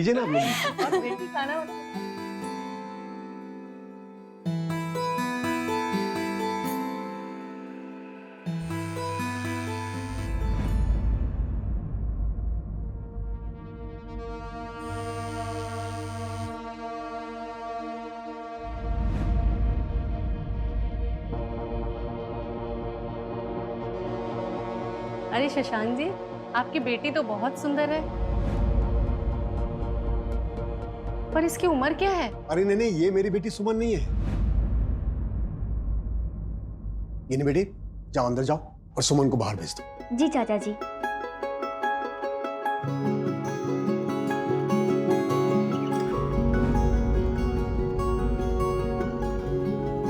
लीजिए ना आप लोग। और बेटी खाना बना। अरे शशांक जी, आपकी बेटी तो बहुत सुंदर है, पर इसकी उम्र क्या है? अरे नहीं, ये मेरी बेटी सुमन नहीं है। ये नहीं बेटी, जाओ अंदर जाओ और सुमन को बाहर भेज दो। जी चाचा जी।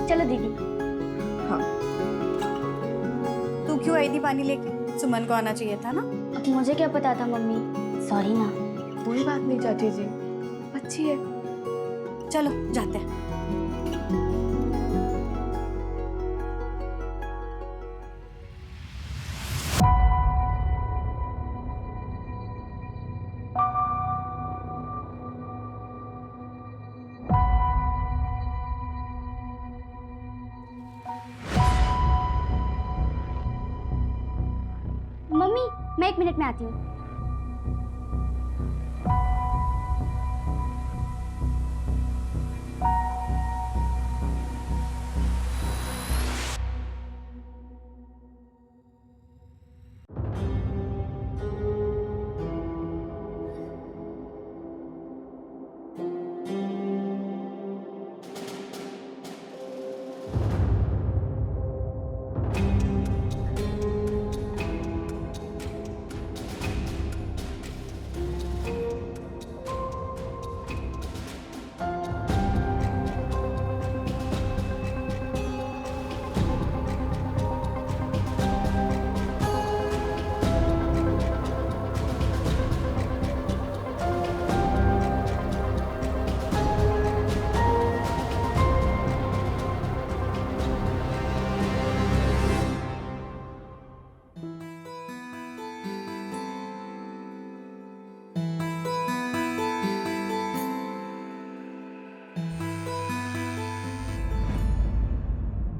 चलो दीदी। हाँ, तू क्यों आई थी पानी लेके? सुमन को आना चाहिए था ना। अब मुझे क्या पता था मम्मी, सॉरी ना। कोई बात नहीं चाची जी, अच्छी है। चलो जाते हैं। मम्मी मैं 1 मिनट में आती हूँ।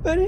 अरे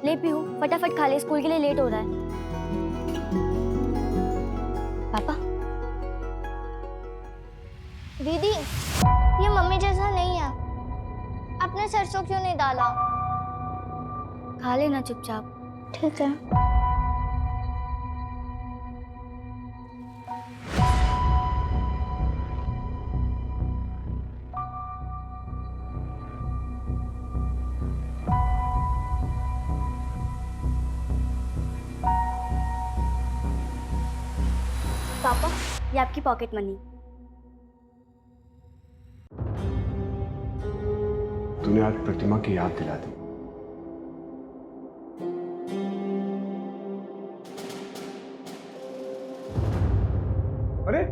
ले पीहू, फटाफट खा ले, स्कूल के लिए लेट हो रहा है। पापा। दीदी, ये मम्मी जैसा नहीं है। आपने सरसों क्यों नहीं डाला? खा लेना चुपचाप। ठीक है। पापा ये आपकी पॉकेट मनी। तूने आज प्रतिमा की याद दिला दी। अरे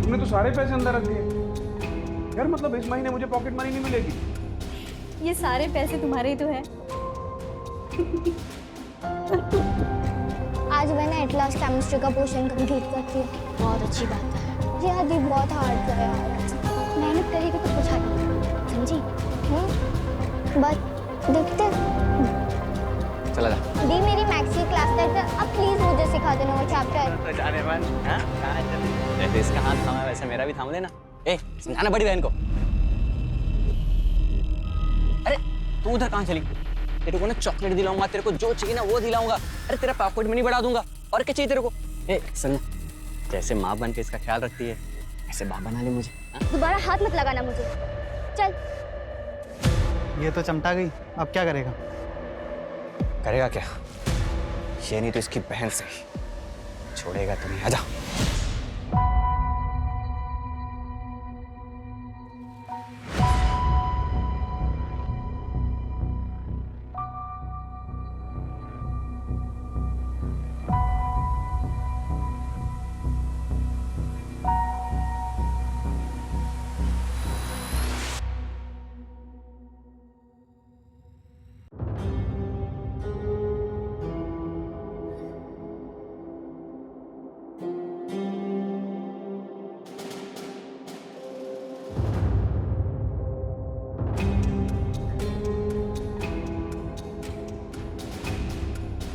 तुमने तो सारे पैसे अंदर रख दिए यार। मतलब इस महीने मुझे पॉकेट मनी नहीं मिलेगी। ये सारे पैसे तुम्हारे ही तो है। आज मैंने एट लास्ट केमिस्ट्री का पोर्शन कंप्लीट कर दिया। बहुत अच्छी बात है। जी हाँ दी, बहुत हार्ड था यार। मेहनत करेगी तो कुछ हाथ समझी। बस देखते। चला जा। दी मेरी मैथ्स की क्लास तक अब प्लीज मुझे सिखा देना वो चैप्टर। तो जाने मन, हाँ? कहाँ चले? जैसे इसका हाथ थामा है वैसे मेरा भी थाम लेना। ए, समझाना बड़ी बहन को। अरे तू उधर कहाँ चली? तेरे को ना चॉकलेट दिलाऊंगा, तेरे को जो चाहिए ना वो दिलाऊंगा। अरे तेरा पॉकेट मनी बढ़ा दूंगा। और क्या चाहिए तेरे को? ए सुन, जैसे माँ बन के इसका ख्याल रखती है ऐसे बाप बना ले मुझे। हाँ? दोबारा हाथ मत लगाना मुझे। चल। ये तो चमटा गई, अब क्या करेगा? करेगा क्या? ये नहीं तो इसकी बहन से छोड़ेगा तो नहीं। आजा।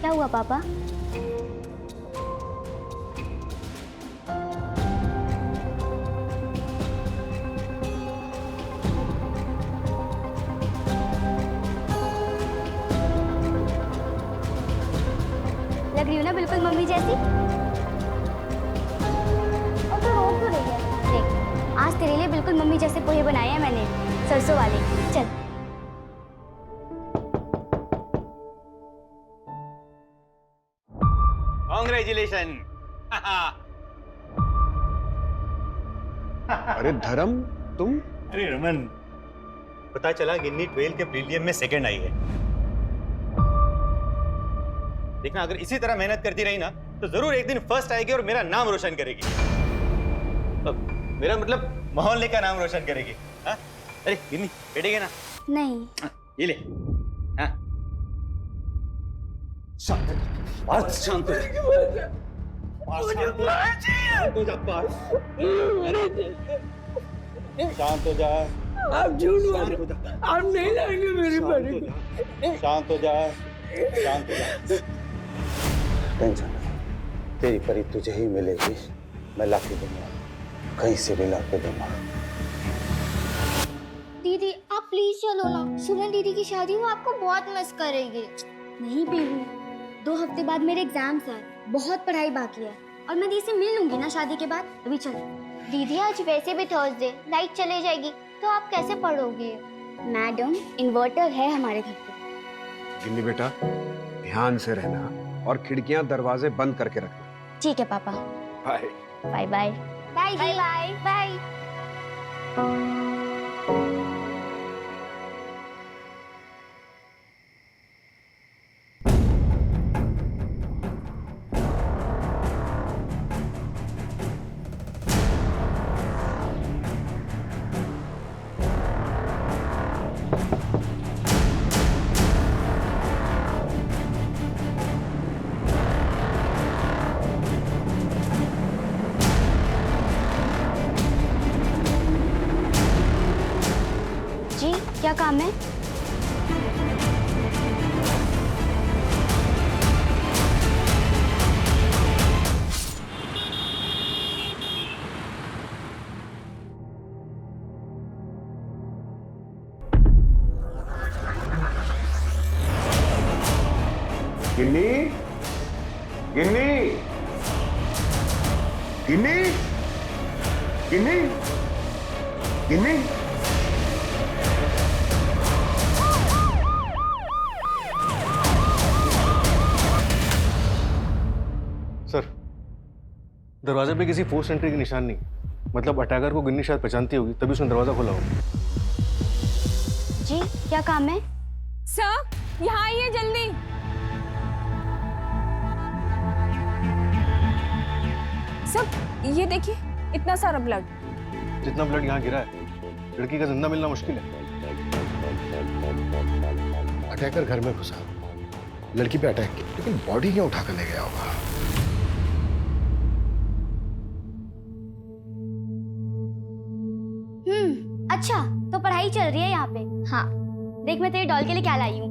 क्या हुआ पापा? लग रही हो ना बिल्कुल मम्मी जैसी। और तो रो क्यों रही है? देख, आज तेरे लिए बिल्कुल मम्मी जैसे पोहे बनाए हैं मैंने, सरसों वाले। चल। कांग्रेचुलेशन। अरे धर्म, तुम? अरे रमन, पता चला गिन्नी 12 के प्रीलियम में सेकंड आई है। देखना, अगर इसी तरह मेहनत करती रही ना तो जरूर एक दिन फर्स्ट आएगी और मेरा नाम रोशन करेगी। अब मेरा मतलब मोहल्ले का नाम रोशन करेगी। हाँ? अरे गिन्नी बैठेगी ना? नहीं। ये ले। हाँ? शांत हो जा। शांत हो जा। आप झूठ बोल रहे हो। आप नहीं लाएंगे मेरी बड़ी को। शांत हो जा। शांत हो जा। टेंशन नहीं, तेरी परी तुझे ही मिलेगी। मैं ला के दूंगा, कहीं से भी ला के दूंगा। दीदी आप प्लीज चलो ना, सुमन दीदी की शादी वो आपको बहुत मिस करेगी। नहीं पीहू, 2 हफ्ते बाद मेरे एग्जाम्स हैं, बहुत पढ़ाई बाकी है और मैं दी से मिल लूंगी ना शादी के बाद। अभी चलो। दीदी आज वैसे भी थर्सडे, लाइट चले जाएगी तो आप कैसे पढ़ोगे? मैडम, इन्वर्टर है हमारे घर पे। गिन्नी बेटा, ध्यान से रहना और खिड़कियां दरवाजे बंद करके रखना। ठीक है पापा। Bye bye bye. Bye bye bye. जी, क्या काम है? गिन्नी, गिन्नी, गिन्नी, गिन्नी, गिन्नी। सर, दरवाजे पे किसी फोर्स एंट्री के निशान नहीं। मतलब अटैकर को गिन्नी शायद पहचानती होगी, तभी उसने दरवाजा खोला होगा। जी, क्या काम है? सर, यहाँ आइए जल्दी। सर, ये देखिए, इतना सारा ब्लड। जितना ब्लड यहाँ गिरा है, लड़की का जिंदा मिलना मुश्किल है। अटैकर घर में घुसा, लड़की पे अटैक किया, लेकिन बॉडी क्या उठाकर ले गया होगा? अच्छा, तो पढ़ाई चल रही है यहाँ पे। हाँ, देख मैं तेरे डॉल के लिए क्या लाई हूँ।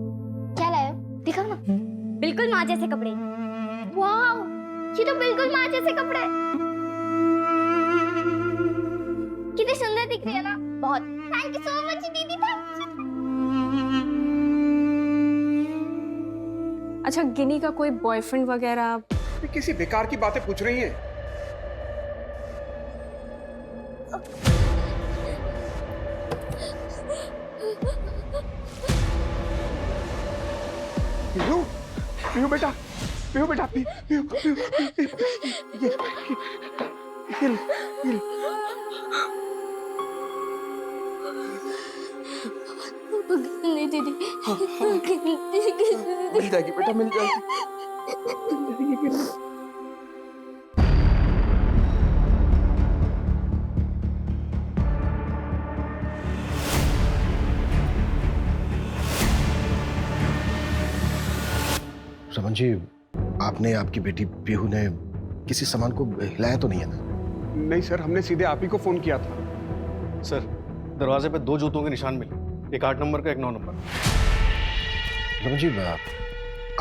क्या लाए हो? दिखाओ ना, बिल्कुल माँ जैसे कपड़े। वाह, ये तो बिल्कुल माँ जैसे कपड़े। कितने सुंदर दिख रही है ना। बहुत। थैंक यू सो मच दीदी। अच्छा, गिनी का कोई बॉयफ्रेंड वगैरह? किसी बेकार की बातें पूछ रही हैं। पीहू, पीहू बेटा, पीहू बेटा, पीहू, पीहू, ये नहीं दीदी मिल जाएगी बेटा, मिल जाएगी। रमन जी, आपने, आपकी बेटी पीहू ने किसी सामान को हिलाया तो नहीं है ना? नहीं सर, हमने सीधे आप ही को फोन किया था। सर, दरवाजे पे 2 जूतों के निशान मिले, एक 8 नंबर का, एक 9 नंबर। रमन जी,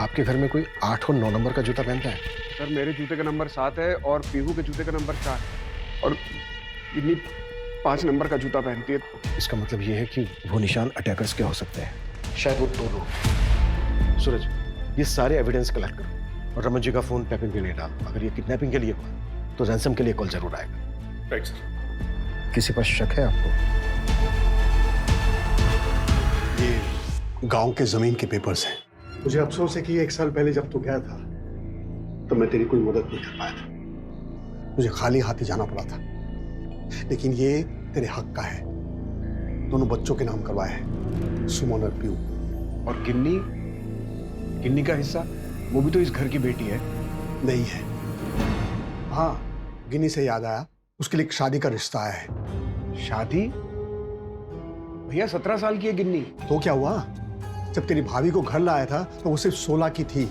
आपके घर में कोई 8 और 9 नंबर का जूता पहनता है? सर, मेरे जूते का नंबर 7 है और पीहू के जूते का नंबर 4 और गिन्नी 5 नंबर का जूता पहनती है। इसका मतलब ये है कि वो निशान अटैकर्स के हो सकते हैं, शायद वो 2 लोग। सूरज, ये सारे एविडेंस कलेक्ट करो और रमन जी का फोन टैपिंग के लिए डाल। अगर ये किडनैपिंग के लिए हुआ तो रैंसम के लिए कॉल जरूर आएगा। Right sir. किसी पर शक है आपको? ये गांव के जमीन के पेपर्स हैं। मुझे अफसोस है कि 1 साल पहले जब तू गया था तो मैं तेरी कोई मदद नहीं कर पाया था। मुझे खाली हाथ ही जाना पड़ा था, लेकिन ये तेरे हक का है। दोनों बच्चों के नाम करवाए हैं, सुमन और पीहू। और गिन्नी का हिस्सा, वो भी तो इस घर की बेटी है। नहीं है। हाँ, गिन्नी से याद आया, उसके लिए एक शादी का रिश्ता आया है। शादी? भैया 17 साल की है गिन्नी। तो क्या हुआ? जब तेरी भाभी को घर लाया था तो वो सिर्फ 16 की थी।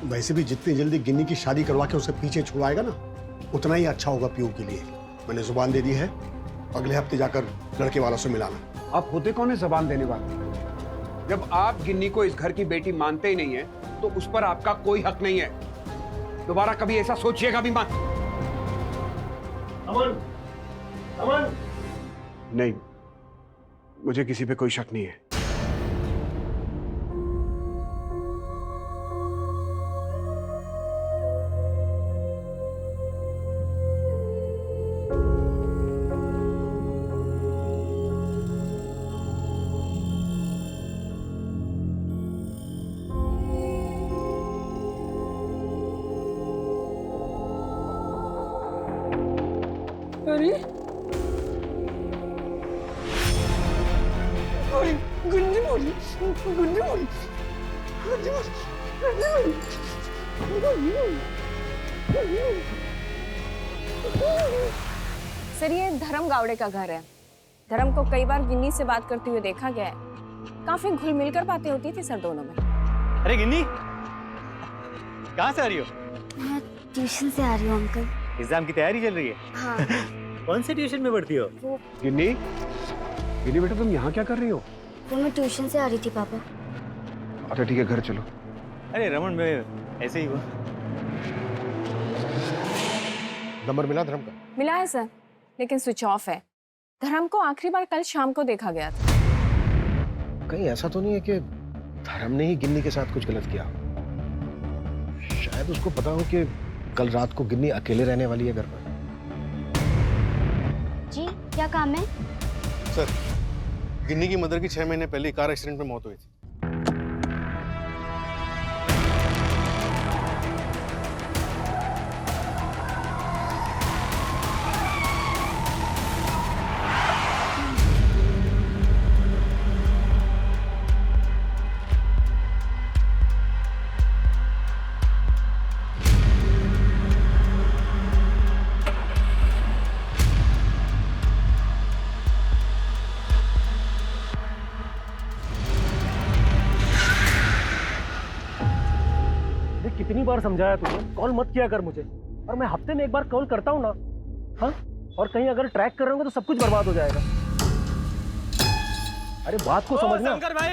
वैसे भी जितनी जल्दी गिन्नी की शादी करवा के उसे पीछे छुड़ाएगा ना, उतना ही अच्छा होगा पीहू के लिए। मैंने जुबान दे दी है, अगले हफ्ते जाकर लड़के वालों से मिलाना। आप होते कौन है जबान देने वाले? जब आप गिन्नी को इस घर की बेटी मानते ही नहीं है तो उस पर आपका कोई हक नहीं है। दोबारा कभी ऐसा सोचिएगा भी मत। अमन, अमन। नहीं, मुझे किसी पे कोई शक नहीं है। अरे गुंडी बोली, गुंडी बोली, गुंडी बोली। सर, ये धर्म गावड़े का घर है। धर्म को कई बार गिन्नी से बात करते हुए देखा गया है। काफी घुल मिलकर बातें होती थी सर दोनों में। अरे गिन्नी, कहाँ से आ रही हो? मैं ट्यूशन से आ रही हूँ अंकल। एग्जाम की तैयारी चल रही है? हाँ। कौन से ट्यूशन में पढ़ती हो? गिन्नी बेटा, तुम यहाँ क्या कर रही हो? वो मैं ट्यूशन से आ रही थी पापा। अच्छा ठीक है, घर चलो। अरे रमन, मैं ऐसे ही हुआ। नंबर मिला धर्म का? मिला है सर, लेकिन स्विच ऑफ है। धर्म को आखिरी बार कल शाम को देखा गया था। कहीं ऐसा तो नहीं है कि धर्म ने ही गिन्नी के साथ कुछ गलत किया? शायद उसको पता हो कि कल रात को गिन्नी अकेले रहने वाली है घर पर। जी, क्या काम है? सर, गिन्नी की मदर की 6 महीने पहले कार एक्सीडेंट में मौत हुई थी। कितनी बार समझाया तुझे, कॉल मत किया कर मुझे। और मैं हफ्ते में 1 बार कॉल करता हूँ ना। हाँ, और कहीं अगर ट्रैक कर रहे होंगे तो सब कुछ बर्बाद हो जाएगा। अरे बात को समझना। शंकर भाई,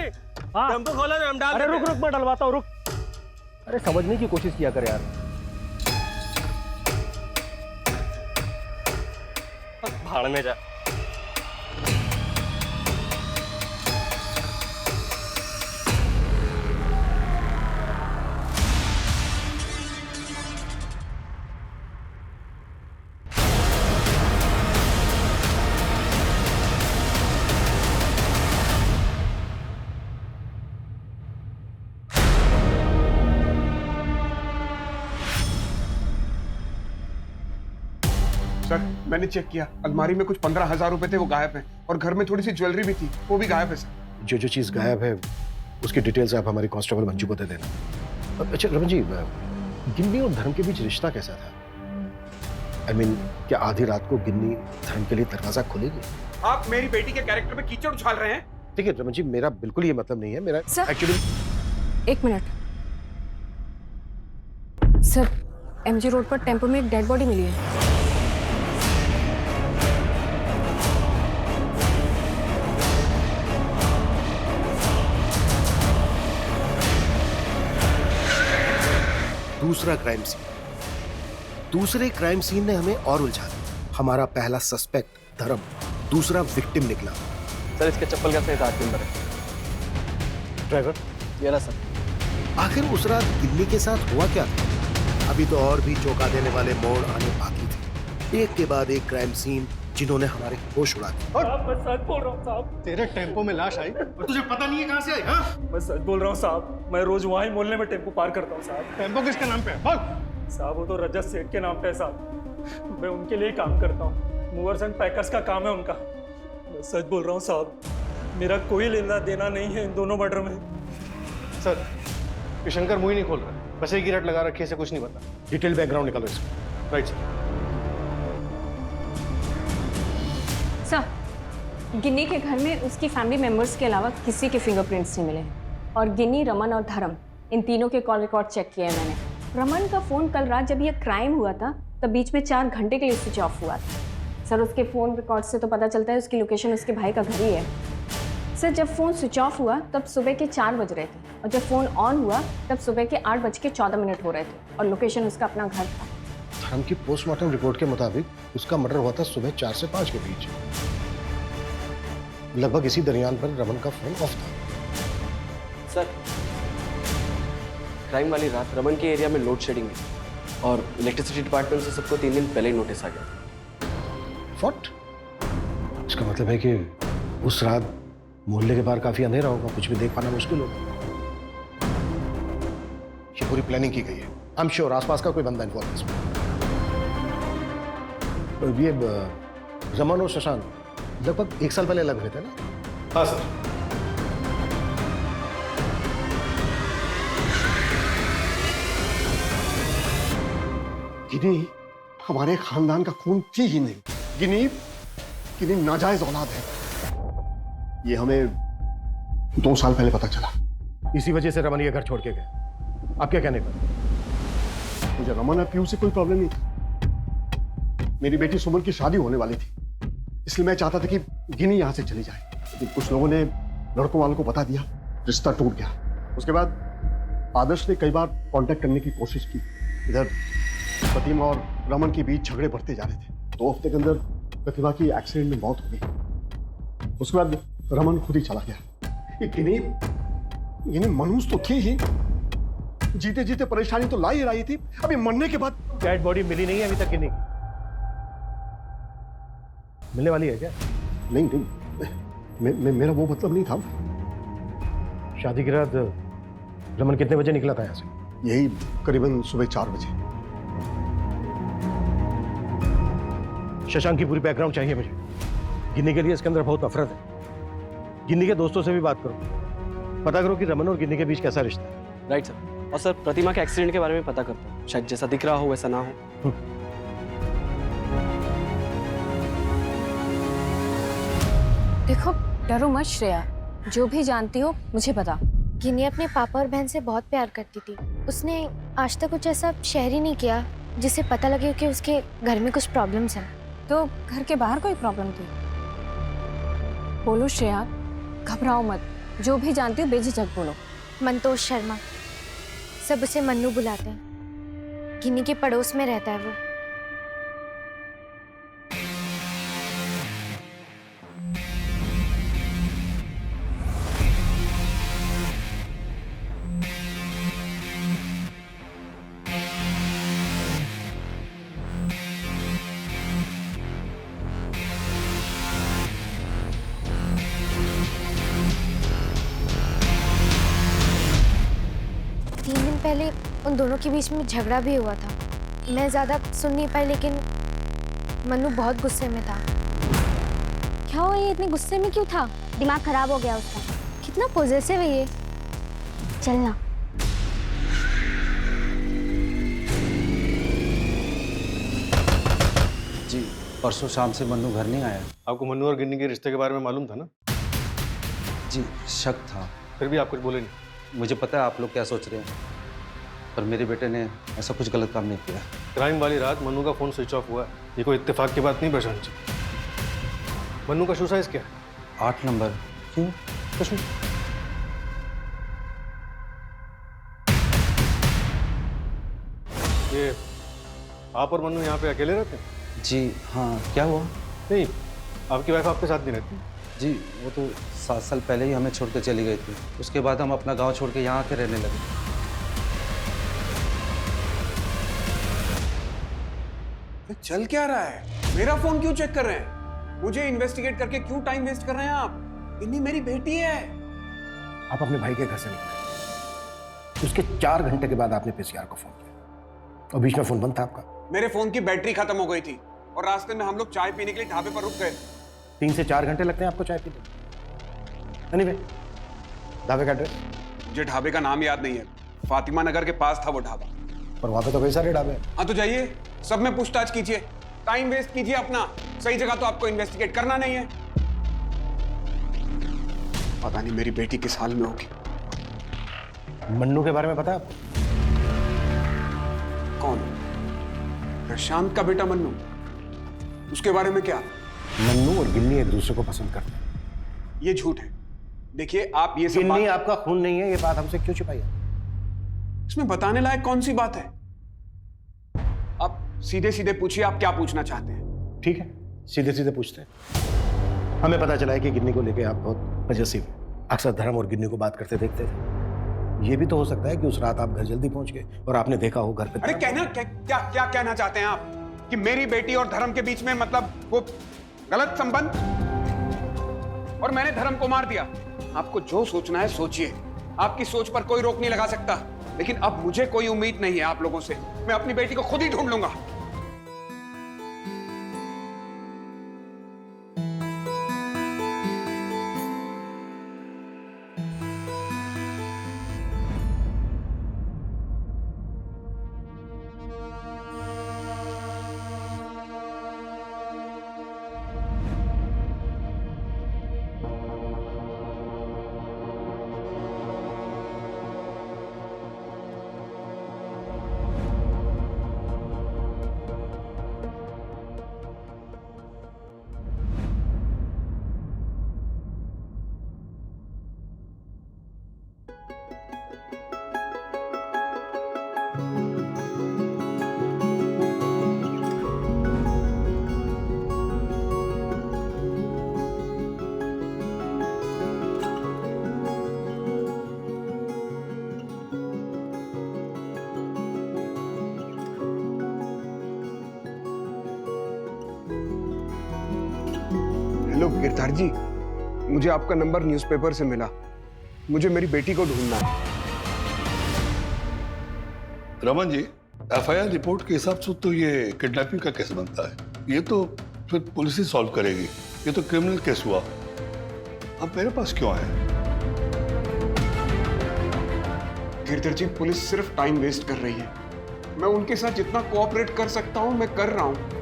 हाँ, टेम्पो खोलो, हम डाल अरे देते हैं। रुक, मैं डलवाता हूँ, रुक। अरे समझने की कोशिश किया कर यार। भाड़ में जा। मैंने चेक किया, अलमारी में कुछ 15,000 रुपए थे, वो गायब हैं। और घर में थोड़ी सी ज्वेलरी भी थी, वो भी गायब है सर। जो चीज गायब है उसकी डिटेल्स आप हमारी कांस्टेबल मंजू को दे देना। अच्छा रमन जी, गिन्नी और धर्म के बीच रिश्ता कैसा था? I mean, क्या आधी रात को गिन्नी धर्म के लिए दरवाजा खोलेगी? आप मेरी बेटी के कैरेक्टर में कीचड़ उछाल रहे हैं। देखिए रमन जी, मेरा बिल्कुल ये मतलब नहीं है। मेरा सर। एक्चुअली एक मिनट सर, एमजी रोड पर टेम्पो में एक डेड बॉडी मिली है। दूसरा क्राइम सीन। दूसरे क्राइम सीन ने हमें और उलझा दिया। हमारा पहला सस्पेक्ट धर्म, दूसरा विक्टिम निकला। सर इसके चप्पल का सही 8 नंबर है। ड्राइवर ये रहा सर। आखिर उस रात गिन्नी के साथ हुआ क्या था? अभी तो और भी चौंका देने वाले मोड़ आने बाकी थे। एक के बाद एक क्राइम सीन जिन्होंने हमारे होश उड़ा दिए। साहब मैं सच बोल रहा हूँ साहब। तेरे टेम्पो में लाश आई और तुझे पता नहीं है कहाँ से आई? हाँ, मैं सच बोल रहा हूँ साहब, मैं रोज वहाँ ही मोहल्ले में टेम्पो पार करता हूँ साहब। टेम्पो किसके नाम पे है? बोल। साहब वो तो रजत सेठ के नाम पे है साहब। मैं उनके लिए ही काम करता हूँ। मूवर्स एंड पैकर्स का काम है उनका। मैं सच बोल रहा हूँ साहब, मेरा कोई लेना देना नहीं है इन दोनों मर्डर में। सर ये शंकर मुंह ही नहीं खोल रहा, बस एक ही रट लगा रखी है, इसे कुछ नहीं पता। डिटेल बैकग्राउंड निकालो इसका। Right sir. सर, गिन्नी के घर में उसकी फैमिली मेंबर्स के अलावा किसी के फिंगरप्रिंट्स नहीं मिले हैं। और गिन्नी, रमन और धर्म, इन तीनों के कॉल रिकॉर्ड चेक किए हैं मैंने। रमन का फ़ोन कल रात जब ये क्राइम हुआ था तब बीच में 4 घंटे के लिए स्विच ऑफ हुआ था। सर उसके फ़ोन रिकॉर्ड से तो पता चलता है उसकी लोकेशन उसके भाई का घर ही है। सर जब फ़ोन स्विच ऑफ हुआ तब सुबह के 4 बज रहे थे और जब फ़ोन ऑन हुआ तब सुबह के 8:14 हो रहे थे और लोकेशन उसका अपना घर था। धर्म की पोस्टमार्टम रिपोर्ट के मुताबिक उसका मर्डर हुआ था सुबह 4 से 5 के बीच। लगभग इसी दरमियान पर रमन का फोन ऑफ था। सर क्राइम वाली रात रमन के एरिया में लोड शेडिंग है और इलेक्ट्रिसिटी डिपार्टमेंट से सबको 3 दिन पहले ही नोटिस आ गया। व्हाट? इसका मतलब है कि उस रात मोहल्ले के बाहर काफी अंधेरा होगा, कुछ भी देख पाना मुश्किल होगा। ये पूरी प्लानिंग की गई है। आई एम श्योर आसपास का कोई बंदा इन्वॉल्व है इसमें। ये रमन और शशांक लगभग 1 साल पहले अलग हुए थे ना? हाँ सर। गिनी हमारे खानदान का खून थी ही नहीं। गिनी नाजायज औलाद है। ये हमें 2 साल पहले पता चला। इसी वजह से रमन ये घर छोड़ के गए। आप क्या कहने पर? मुझे रमन और पीयू से कोई प्रॉब्लम नहीं थी। मेरी बेटी सुमन की शादी होने वाली थी, इसलिए मैं चाहता था कि गिनी यहां से चली जाए। लेकिन कुछ लोगों ने लड़कों वालों को बता दिया, रिश्ता टूट गया। उसके बाद आदर्श ने कई बार कांटेक्ट करने की कोशिश की। इधर प्रतिमा और रमन के बीच झगड़े बढ़ते जा रहे थे। 2 हफ्ते के अंदर प्रतिमा की एक्सीडेंट में मौत हो गई। उसके बाद रमन खुद ही चला गया। ये गिनी मनहूस तो थी ही, जीते जीते परेशानी तो ला ही रही थी। अभी मरने के बाद डेड बॉडी मिली नहीं है अभी तक गिन्नी की। मिलने वाली है क्या? नहीं, मेरा वो मतलब नहीं था। शादी की रात रमन कितने बजे निकला था यहाँ से? यही करीबन सुबह 4 बजे। शशांक की पूरी बैकग्राउंड चाहिए मुझे। गिन्नी के लिए इसके अंदर बहुत नफरत है। गिन्नी के दोस्तों से भी बात करो, पता करो कि रमन और गिन्नी के बीच कैसा रिश्ता है। Right sir. और सर प्रतिमा के एक्सीडेंट के बारे में पता करता हूँ, शायद जैसा दिख रहा हो वैसा ना हो। देखो डरो मत श्रेया, जो भी जानती हो मुझे बता। गिनी अपने पापा और बहन से बहुत प्यार करती थी। उसने आज तक कुछ ऐसा शेयर ही नहीं किया जिससे पता लगे कि उसके घर में कुछ प्रॉब्लम्स हैं। तो घर के बाहर कोई प्रॉब्लम थी? बोलो श्रेया, घबराओ मत, जो भी जानती हो बेझिझक बोलो। मंतोष शर्मा, सब उसे मन्नू बुलाते हैं। गिनी के पड़ोस में रहता है वो। पहले उन दोनों के बीच में झगड़ा भी हुआ था। मैं ज़्यादा सुन नहीं पाई, लेकिन मन्नू बहुत गुस्से में था। क्या हुआ, ये इतने गुस्से में क्यों था? दिमाग खराब हो गया उसका। कितना पॉजेसिव है ये। चलना। जी परसों शाम से मन्नू घर नहीं आया। आपको मन्नू और गिन्नी के रिश्ते के बारे में मालूम था ना? जी शक था। फिर भी आप कुछ बोले नहीं? मुझे पता है आप लोग क्या सोच रहे हैं, पर मेरे बेटे ने ऐसा कुछ गलत काम नहीं किया। क्राइम वाली रात मन्नू का फोन स्विच ऑफ हुआ है, ये कोई इत्तेफाक की बात नहीं प्रशांत जी। मन्नू का शू साइज क्या है? 8 नंबर। क्यों? कुछ नहीं। ये आप और मन्नू यहाँ पे अकेले रहते हैं? जी हाँ, क्या हुआ? नहीं, आपकी वाइफ आपके साथ नहीं रहती? जी वो तो 7 साल पहले ही हमें छोड़ के चली गई थी। उसके बाद हम अपना गांव छोड़ के यहाँ आके रहने लगे। चल क्या रहा है? मेरा फोन क्यों चेक कर रहे हैं? मुझे इन्वेस्टिगेट करके क्यों टाइम वेस्ट कर रहे हैं आप? गिन्नी मेरी बेटी है। आप अपने भाई के घर से निकले, उसके 4 घंटे के बाद आपने पीसीआर को फोन किया और बीच में फोन बंद था आपका। मेरे फोन की बैटरी खत्म हो गई थी और रास्ते में हम लोग चाय पीने के लिए ढाबे पर रुक गए। 3 से 4 घंटे लगते हैं आपको चाय पीते? एनीवे, ढाबे का एड्रेस? मुझे ढाबे का नाम याद नहीं है, फातिमा नगर के पास था वो ढाबा। पर वहां पे तो कई सारे ढाबे हैं। हाँ तो जाइए, सब में पूछताछ कीजिए, टाइम वेस्ट कीजिए अपना। सही जगह तो आपको इन्वेस्टिगेट करना नहीं है। पता नहीं मेरी बेटी किस हाल में होगी। मन्नू के बारे में पता है आपको? कौन? प्रशांत का बेटा मन्नू? उसके बारे में क्या? मन्नू और गिन्नी एक दूसरे को पसंद करते हैं। ये झूठ है। देखिए आप ये सब गिन्नी आपका खून नहीं है, ये बात हमसे क्यों छुपाई है? इसमें बताने लायक कौन सी बात है? आप सीधे सीधे पूछिए, आप क्या पूछना चाहते हैं? ठीक है, सीधे सीधे पूछते हैं। हमें पता चला है कि गिन्नी को लेके आप बहुत पजेसिव हैं। अक्सर धर्म और गिन्नी को बात करते देखते थे। ये भी तो हो सकता है कि उस रात आप घर जल्दी पहुंच गए और आपने देखा हो घर पे। अरे क्या कहना चाहते हैं आप कि मेरी बेटी और धर्म के बीच में मतलब वो गलत संबंध और मैंने धर्म को मार दिया? आपको जो सोचना है सोचिए, आपकी सोच पर कोई रोक नहीं लगा सकता। लेकिन अब मुझे कोई उम्मीद नहीं है आप लोगों से। मैं अपनी बेटी को खुद ही ढूंढ लूंगा। हेलो गिरधार जी, मुझे आपका नंबर न्यूज़पेपर से मिला। मुझे मेरी बेटी को ढूंढना है। रमन जी, एफआईआर रिपोर्ट के हिसाब से तो ये किडनैपिंग का केस बनता है। ये तो फिर पुलिस ही सॉल्व करेगी। ये तो क्रिमिनल केस हुआ। अब मेरे पास क्यों आए? गिरधर जी, पुलिस सिर्फ टाइम वेस्ट कर रही है। मैं उनके साथ जितना कोऑपरेट कर सकता हूं मैं कर रहा हूं।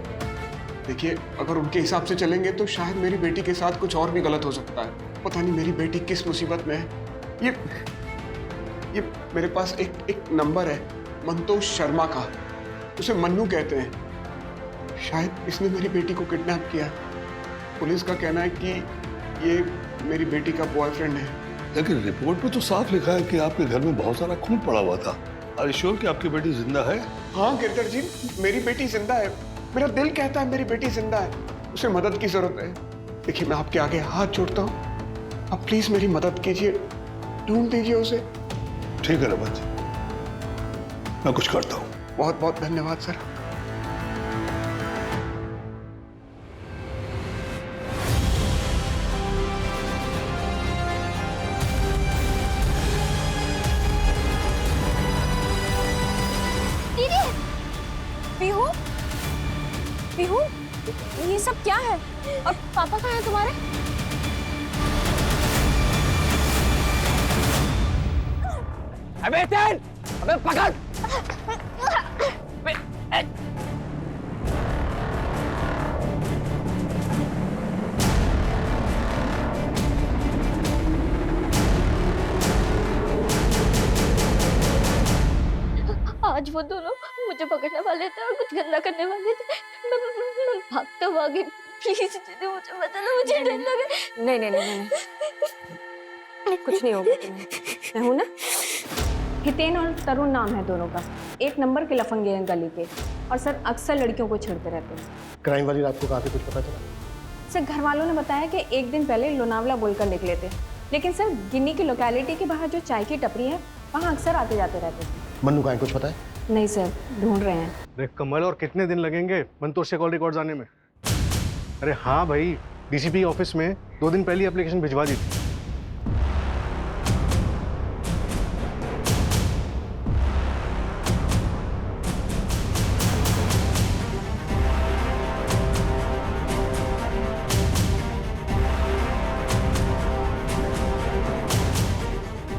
देखिए, अगर उनके हिसाब से चलेंगे तो शायद मेरी बेटी के साथ कुछ और भी गलत हो सकता है। पता नहीं मेरी बेटी किस मुसीबत में है। ये मेरे पास एक नंबर है मंतोष शर्मा का, उसे मन्नू कहते हैं। शायद इसने मेरी बेटी को किडनैप किया। पुलिस का कहना है कि ये मेरी बेटी का बॉयफ्रेंड है। लेकिन रिपोर्ट में तो साफ लिखा है कि आपके घर में बहुत सारा खून पड़ा हुआ था। आर यू श्योर कि आपकी बेटी जिंदा है? हाँ गिरधर जी, मेरी बेटी जिंदा है। मेरा दिल कहता है मेरी बेटी जिंदा है। उसे मदद की जरूरत है। देखिए, मैं आपके आगे हाथ जोड़ता हूँ, आप प्लीज मेरी मदद कीजिए, ढूंढ दीजिए उसे। ठीक है रमन जी, मैं कुछ करता हूँ। बहुत बहुत धन्यवाद सर। पीहू, पीहू, सब क्या है? और पापा कहाँ हैं तुम्हारे? अबे तेल, अबे पकड़। आज वो दोनों मुझे पकड़ने वाले थे और कुछ गंदा करने वाले थे। मैं भागता भागी। प्लीज दीदी मुझे बता दो, मुझे डर लग रहा है। नहीं नहीं नहीं नहीं, कुछ नहीं होगा तुम्हें। मैं हूं ना। हितेन और तरुण नाम है दोनों का। एक नंबर के लफंगे हैं गली के, और सर अक्सर लड़कियों को छेड़ते रहते हैं। क्राइम वाली रात को कहाँ पे कुछ पता चला? सर घर वालों ने बताया कि एक दिन पहले लोनावला बोलकर निकले थे, लेकिन सर गिन्नी की लोकेलिटी के बाहर जो चाय की टपरी है वहाँ अक्सर आते जाते रहते थे। मन्नू का है कुछ पता है? नहीं सर, ढूंढ रहे हैं। अरे कमल, और कितने दिन लगेंगे मंतोर से कॉल रिकॉर्ड्स आने में? अरे हाँ भाई, डीसीपी ऑफिस में 2 दिन पहले एप्लीकेशन भिजवा दी थी।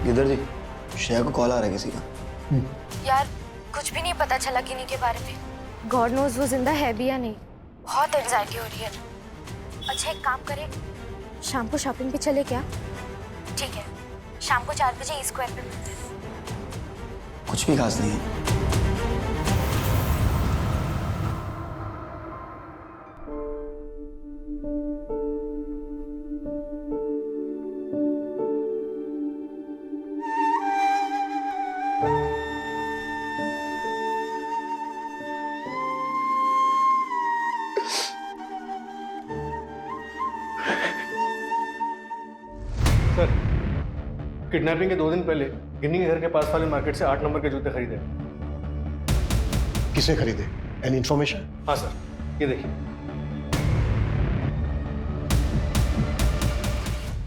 गिदर जी, श्रेया को कॉल आ रहा है किसी का। यार कुछ भी नहीं पता चला गिनी के बारे में। गॉड नोज वो जिंदा है भी या नहीं। बहुत एंजाइटी हो रही है। अच्छा एक काम करें, शाम को शॉपिंग पे चले क्या? ठीक है, शाम को 4 बजे E-Square पे मिलते हैं। कुछ भी खास नहीं है। सर, किडनैपिंग के 2 दिन पहले गिन्नी के घर के पास वाले मार्केट से 8 नंबर के जूते खरीदे। किसने खरीदे? Any information? हाँ सर, ये देखिए।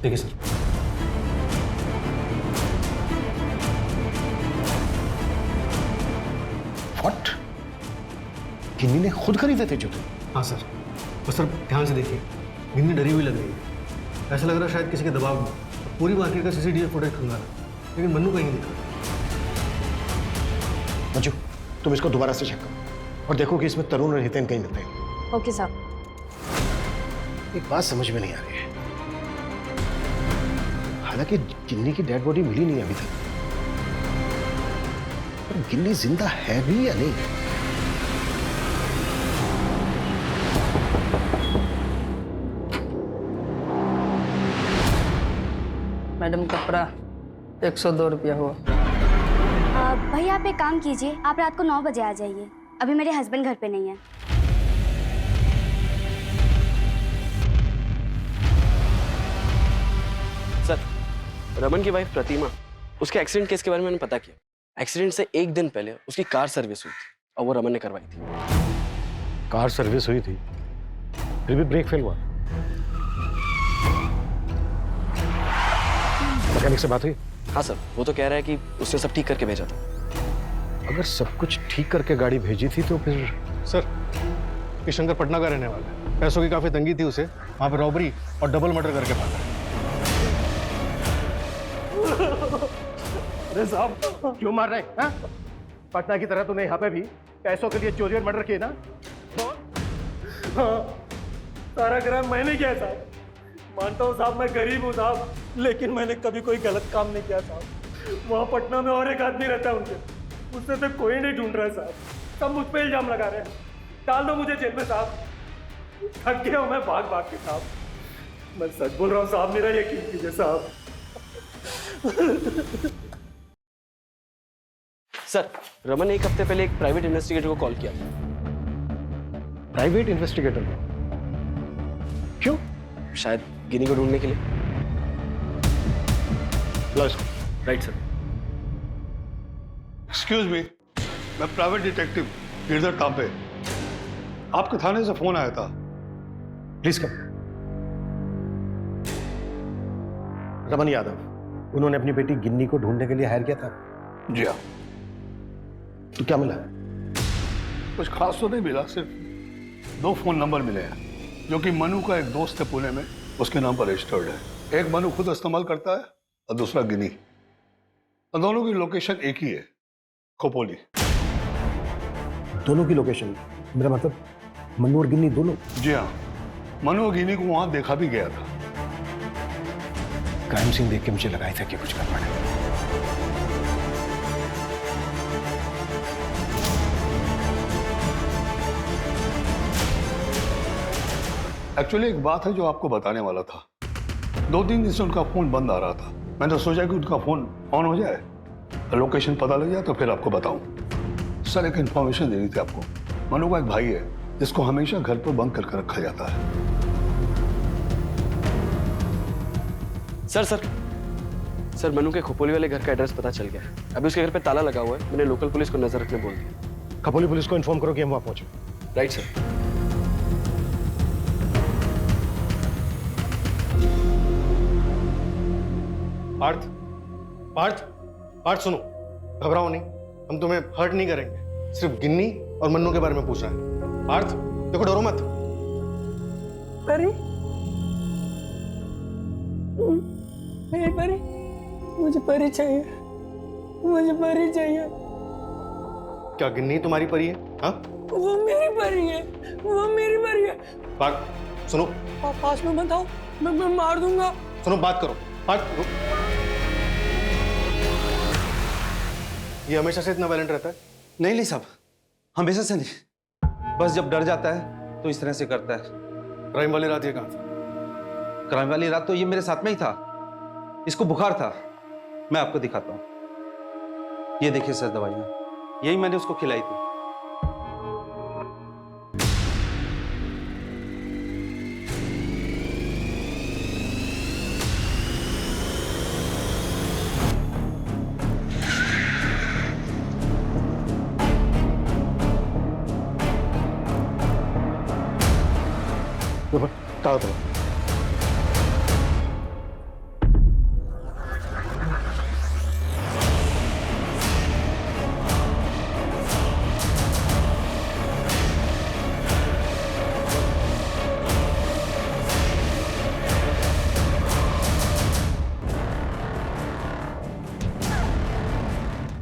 देखिए सर। व्हाट? गिन्नी ने खुद खरीदे थे जूते? हाँ सर, और सर ध्यान से देखिए, गिन्नी डरी हुई लग रही है। ऐसा लग रहा है शायद किसी के दबाव में पूरी मार्केट का सीसीटीवी फुटेज खंगाला, लेकिन मन्नू कहीं नहीं दिखा। मंजू, तुम इसको दोबारा से चेक करो और देखो कि इसमें तरुण और हितेन कहीं मिलते हैं। ओके साहब। एक बात समझ में नहीं आ रही है, हालांकि गिन्नी की डेड बॉडी मिली नहीं अभी तक, पर गिन्नी जिंदा है भी या नहीं? मैडम कपड़ा 102 रुपया हुआ। भाई आप एक काम कीजिए, आप रात को 9 बजे आ जाइए। अभी मेरे हस्बैंड घर पे नहीं है। सर, रमन की वाइफ प्रतिमा, उसके एक्सीडेंट केस के बारे में मैंने पता किया। एक्सीडेंट से 1 दिन पहले उसकी कार सर्विस हुई थी और वो रमन ने करवाई थी। कार सर्विस हुई थी, फिर भी ब्रेक फेल हुआ। मैकेनिक से बात हुई? हाँ सर, वो तो कह रहा है कि उसने सब ठीक करके भेजा था। अगर सब कुछ ठीक करके गाड़ी भेजी थी तो फिर? सर, ये शंकर पटना का रहने वाला है। पैसों की काफी तंगी थी उसे, वहां पे रॉबरी और डबल मर्डर करके भागा। अरे साहब, क्यों मार रहे हैं? पटना की तरह तूने यहाँ पे भी पैसों के लिए चोरी और मर्डर किए ना? हाँ, सारा क्राइम मैंने किया साहब। मानता हूँ साहब, मैं गरीब हूँ साहब, लेकिन मैंने कभी कोई गलत काम नहीं किया साहब। वहाँ पटना में और एक आदमी रहता है उनके, उससे तो कोई नहीं ढूंढ रहा है साहब। सब मुझ पे इल्जाम लगा रहे हैं। डाल दो मुझे जेल में साहब। थक गया हूँ मैं भाग भाग के साहब। मैं सच बोल रहा हूँ साहब, मेरा यकीन कीजिए साहब। सर, रमन ने 1 हफ्ते पहले एक प्राइवेट इन्वेस्टिगेटर को कॉल किया। Private investigator? क्यों? शायद गिनी को ढूंढने के लिए। Right sir. एक्सक्यूज मी, मैं प्राइवेट डिटेक्टिव गिरधर तांबे। आपके थाने से फोन आया था। Please come. रमन यादव, उन्होंने अपनी बेटी गिन्नी को ढूंढने के लिए हायर किया था? जी हाँ। तो क्या मिला? कुछ खास तो नहीं मिला, सिर्फ 2 फोन नंबर मिले हैं। जो कि मनु का एक दोस्त है पुणे में, उसके नाम पर रजिस्टर्ड है। एक मनु खुद इस्तेमाल करता है और दूसरा गिनी। और दोनों की लोकेशन एक ही है, खोपोली। दोनों की लोकेशन? मेरा मतलब मनु और गिन्नी दोनों? जी हाँ, मनु और गिनी को वहां देखा भी गया था। क्राइम सीन देख के मुझे लगा था कि कुछ करना है। एक्चुअली एक बात है जो आपको बताने वाला था। 2-3 दिन से उनका फोन बंद आ रहा था। मैंने सोचा कि उनका फोन ऑन हो जाए, लोकेशन पता लग जाए तो फिर आपको बताऊं। सर, एक इंफॉर्मेशन देनी थी आपको। मनु का एक भाई है जिसको हमेशा घर पर बंद करके रखा जाता है। सर मनु के खोपोली वाले घर का एड्रेस पता चल गया है। अभी उसके घर पे ताला लगा हुआ है। मैंने लोकल पुलिस को नजर रखने बोल दिया। खपोली पुलिस को इन्फॉर्म करो कि हम वहां पहुंचे। Right sir. पार्थ, पार्थ, पार्थ सुनो, घबराओ नहीं, हम तुम्हें हर्ट नहीं करेंगे। सिर्फ गिन्नी और मन्नू के बारे में पूछना है। पार्थ देखो, डरो मत। परी, मेरी परी, मुझे परी चाहिए, मुझे परी चाहिए। क्या गिन्नी तुम्हारी परी है? हाँ, वो मेरी परी है, वो मेरी परी है। पार्थ सुनो, पास में मत आओ, मैं मार दूंगा। सुनो, बात करो। पार्थ, ये हमेशा से इतना वायलेंट रहता है? नहीं ली साहब, हमेशा से नहीं, बस जब डर जाता है तो इस तरह से करता है। क्राइम वाली रात ये कहाँ था? क्राइम वाली रात तो ये मेरे साथ में ही था। इसको बुखार था। मैं आपको दिखाता हूँ। ये देखिए सर दवाइयाँ, यही मैंने उसको खिलाई थी।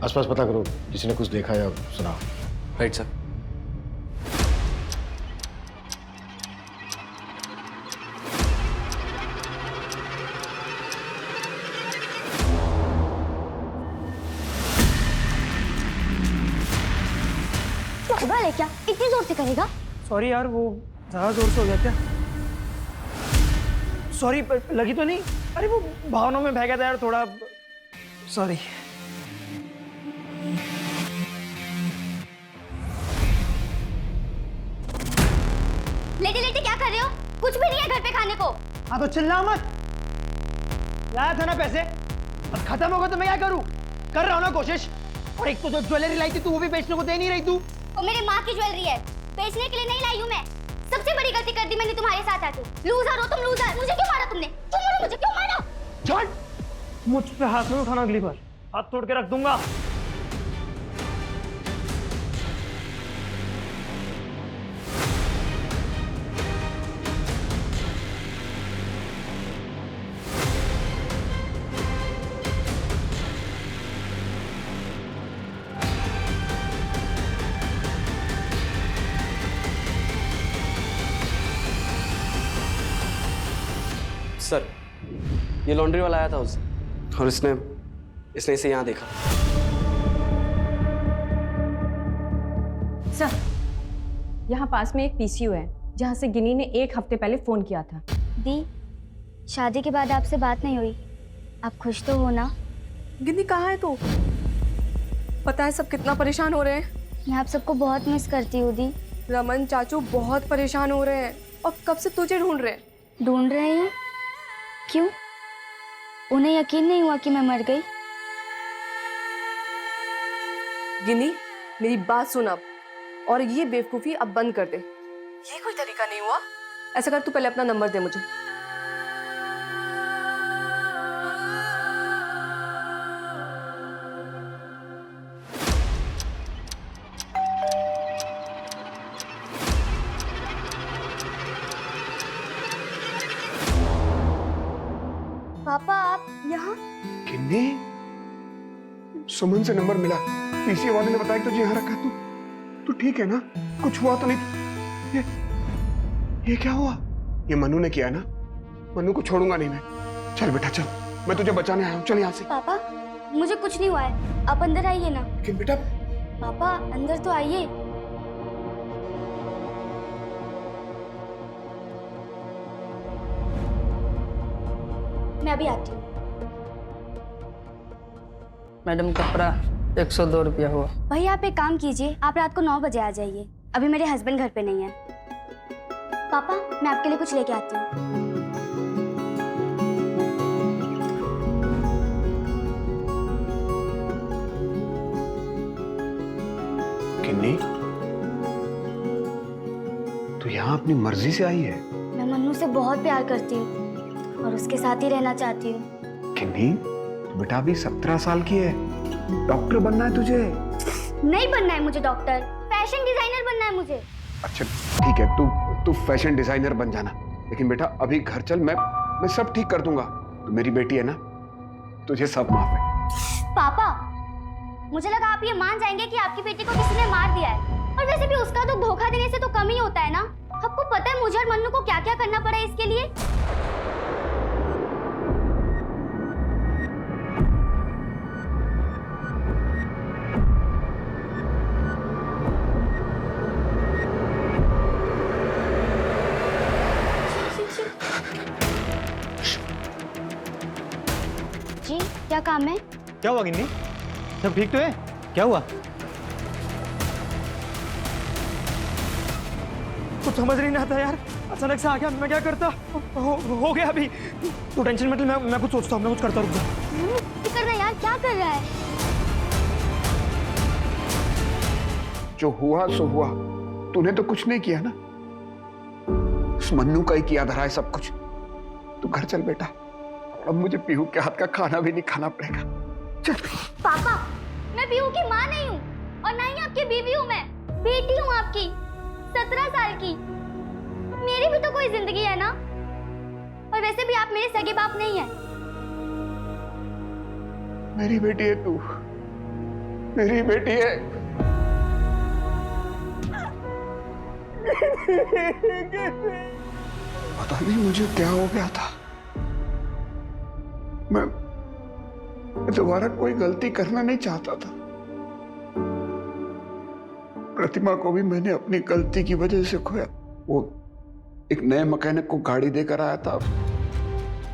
आसपास पता करो, किसी ने कुछ देखा या सुना। Right sir. पागल है क्या? इतनी जोर से करेगा? सॉरी यार, वो ज्यादा जोर से हो गया क्या? सॉरी, लगी तो नहीं? अरे वो भावनाओं में बह गया था यार थोड़ा, सॉरी। लेटे लेटे क्या कर रहे हो? कुछ भी नहीं है घर पे खाने को। हाँ तो चिल्ला मत। लाया था ना पैसे, अब खत्म होगा तो मैं क्या करूं? कर रहा हूं ना कोशिश। और एक तो जो ज्वेलरी लाई थी तू, वो भी बेचने को दे नहीं रही तू। वो मेरी माँ की ज्वेलरी है, बेचने के लिए नहीं लाई हूँ मैं। सबसे बड़ी गलती कर दी मैंने तुम्हारे साथ आके। लूजर हो तुम, लूजर। मुझे क्यों मारा तुमने? क्यों मारा मुझे? क्यों मारा? जॉन, मुझ पे हाथ नहीं उठाना, अगली बार हाथ तोड़ के रख दूंगा। सर, ये लॉन्ड्री वाला आया था उस और इसने इसे यहाँ देखा। सर, यहाँ पास में एक पीसीयू है जहाँ से गिनी ने 1 हफ्ते पहले फोन किया था। दी, शादी के बाद आपसे बात नहीं हुई, आप खुश तो हो ना? गिनी कहाँ है तू? पता है सब कितना परेशान हो रहे हैं? मैं आप सबको बहुत मिस करती हूँ दी। रमन चाचू बहुत परेशान हो रहे हैं और कब से तुझे ढूंढ रहे हैं। ढूंढ रहे हैं? क्यों? उन्हें यकीन नहीं हुआ कि मैं मर गई? गिनी, मेरी बात सुन अब, और ये बेवकूफी अब बंद कर दे। ये कोई तरीका नहीं हुआ। ऐसा कर, तू पहले अपना नंबर दे मुझे। किन्नी, सुमन से नंबर मिला, पीसीए वाले ने बताया तुझे यहाँ रखा। तू ठीक है ना? कुछ हुआ तो नहीं? ये क्या हुआ? ये मनु ने किया है ना? मनु को छोड़ूंगा नहीं मैं। चल बेटा चल, मैं तुझे बचाने आया हूँ, चल यहाँ से। पापा मुझे कुछ नहीं हुआ है, आप अंदर आइए ना। लेकिन बेटा। पापा अंदर तो आइए। मैं अभी आती हूँ। मैडम कपड़ा 102 रुपया हुआ। भैया आप एक काम कीजिए, आप रात को 9 बजे आ जाइए, अभी मेरे हस्बैंड घर पे नहीं है। पापा मैं आपके लिए कुछ लेके आती हूँ। किन्नी, तू यहाँ अपनी मर्जी से आई है? मैं मन्नू से बहुत प्यार करती हूँ और उसके साथ ही रहना चाहती हूँ। किन्नी, बेटा अभी 17 साल की है, डॉक्टर बनना है तुझे? नहीं बनना है मुझे डॉक्टर, फैशन डिजाइनर बनना है मुझे। अच्छा ठीक है, तू फैशन डिजाइनर बन जाना, लेकिन बेटा अभी घर चल, मैं सब ठीक कर दूंगा। तू मेरी बेटी है ना, तुझे सब माफ है। पापा मुझे लगा आप ये मान जाएंगे कि आपकी बेटी को किसी ने मार दिया है, और वैसे भी उसका तो धोखा देने से तो कम ही होता है ना। आपको पता है मुझे और मन्नू को क्या क्या करना पड़ा इसके लिए? जी क्या काम है? क्या हुआ गिन्नी? सब ठीक तो है? क्या हुआ? कुछ समझ नहीं आता यार, अचानक से आ गया, मैं क्या करता? हो गया अभी। तू टेंशन मत ले, मैं कुछ सोचता हूँ, मैं कुछ करता। रुक जा। कर रहा है यार, क्या कर रहा है? जो हुआ सो हुआ, तूने तो कुछ नहीं किया ना, उस मन्नू का ही किया धरा है सब कुछ। तू घर चल बेटा, अब मुझे पीहू के हाथ का खाना भी नहीं खाना पड़ेगा। चल। पापा मैं पीहू की माँ नहीं हूँ और ना ही आपकी बीवी हूँ, मैं बेटी हूँ आपकी 17 साल की। मेरी भी तो कोई जिंदगी है ना, और वैसे भी आप मेरे सगे बाप नहीं है। मेरी बेटी है तू, मेरी बेटी है। पता नहीं मुझे क्या हो गया था, मैं दोबारा कोई गलती करना नहीं चाहता था। प्रतिमा को भी मैंने अपनी गलती की वजह से खोया। वो एक नए मैकेनिक को गाड़ी देकर आया था,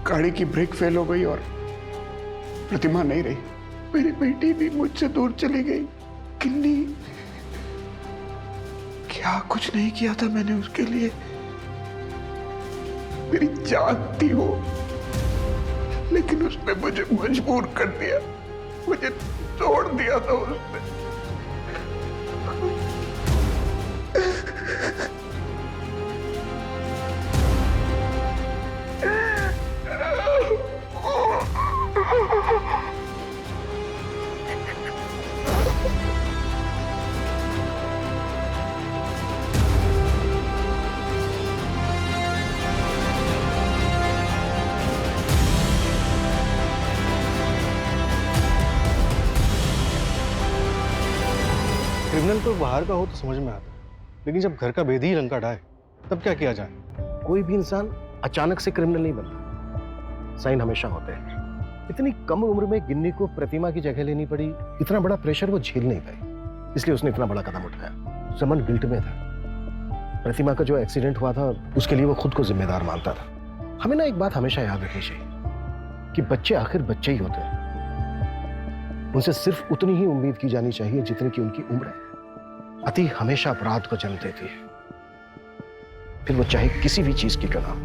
गाड़ी की ब्रेक फेल हो गई और प्रतिमा नहीं रही। मेरी बेटी भी मुझसे दूर चली गई। किन्नी, क्या कुछ नहीं किया था मैंने उसके लिए। मेरी जान थी वो, लेकिन उसने मुझे मजबूर कर दिया, मुझे तोड़ दिया था उसने। क्रिमिनल तो बाहर का हो तो समझ में आता, लेकिन जब घर का भेद ही लंका ढाए तब क्या किया जाए? कोई भी इंसान अचानक से क्रिमिनल नहीं बनता, साइन हमेशा होते हैं। इतनी कम उम्र में गिन्नी को प्रतिमा की जगह लेनी पड़ी, इतना बड़ा प्रेशर वो झेल नहीं पाई, इसलिए उसने इतना बड़ा कदम उठाया। समन गिल्ट में था। प्रतिमा का जो एक्सीडेंट हुआ था उसके लिए वो खुद को जिम्मेदार मानता था। हमें ना एक बात हमेशा याद रखनी चाहिए कि बच्चे आखिर बच्चे ही होते हैं, उनसे सिर्फ उतनी ही उम्मीद की जानी चाहिए जितनी की उनकी उम्र है। अति हमेशा अपराध को जन्म देती है, फिर वो चाहे किसी भी चीज की क्यों ना हो।